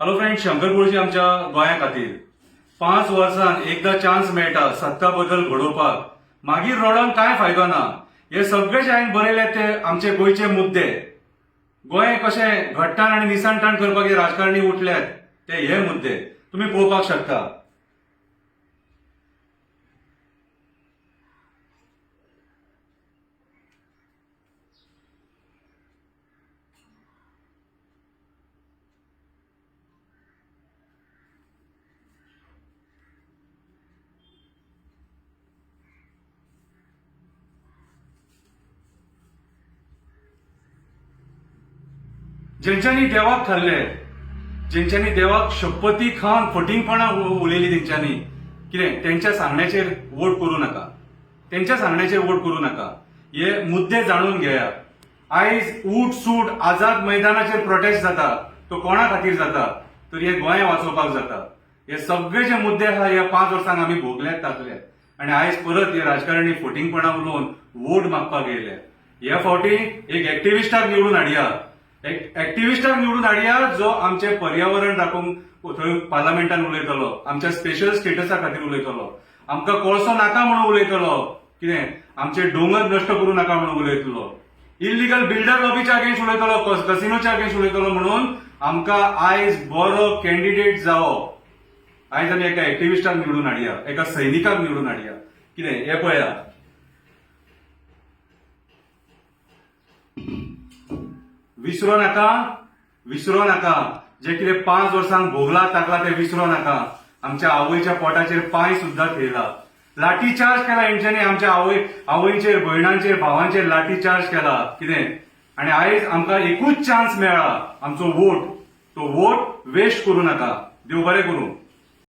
Hello friend, Shankar गुरुजी आमच्या गोंया खातीर 5 वर्सांन एकदा चान्स मेळटा सत्ता बदल घडोवपाक. मागीर रडोन काय फायदो ना. हे सगळे जे हांवें बरयले ते आमचे गोंयचे मुद्दे. गोंय कशें घट्टाण आनी निसाणटाण करपाक हे राजकारणी उठल्यात ते हे मुद्दे तुम्ही पळोवपाक शकता. जेंच्यांनी देवाक खाल्ले, जेंच्यांनी देवाक शपथी खावन फटिंगपणां उलयली तेंच्यांनी कितें तेंच्या सांगण्याचेर वोट करूं नाका. तेंच्या सांगण्याचेर वोट करूं नाका. हे मुद्दे जाणून घेया. आयज उठ सूट आझाद मैदानाचेर प्रोटेस्ट जाता तो कोणा खातीर जाता तर हे गोंय वाचोवपाक जाता. हे सगळे जे मुद्दे आहा ह्या 5 वर्सांक आमी भोगल्यात ताकले आनी आयज परत हे राजकारणी फटिंगपणां उलोवन वोट मागपाक येयले. ह्या फावटी एक एक्टिव्हिस्टाक निवडून हाडया. एक्टिव्हिस्टाक निवडून हाडया जो आमचे पर्यावरण राखूंक थंय पार्लमेंटान उलयतलो, आमच्या स्पेशल स्टेटसा खातीर उलयतलो, आमकां कोळसो नाका म्हणून उलयतलो, कितें आमचे दोंगर नश्ट करूं नाका म्हणून उलयतलो, इल्लीगल बिल्डर लॉबीच्या अगेन्स्ट उलयतलो, कसिनोच्या अगेन्स्ट उलयतलो. म्हणून आमकां आयज बरो कॅन्डिडेट जावो. आयज आमी एका एक्टिव्हिस्टाक निवडून हाडया, एका सैनिकाक निवडून हाडया. कितें हे पळया. विसरो नाका जे कितें 5 वर्सांक भोगला ताकला ते विसरो नाका. आमच्या आवयच्या पोटाचेर पांय सुद्धा थेयला. लाठीचार्ज केला हेंच्यांनी आमच्या आवयचेर, भयणांचेर, भावांचेर लाठीचार्ज केला. कितें आनी आयज आमकां एकूच चान्स मेळ्ळा आमचो वोट. तो वोट वेस्ट करूं नाका. देव बरें करूं.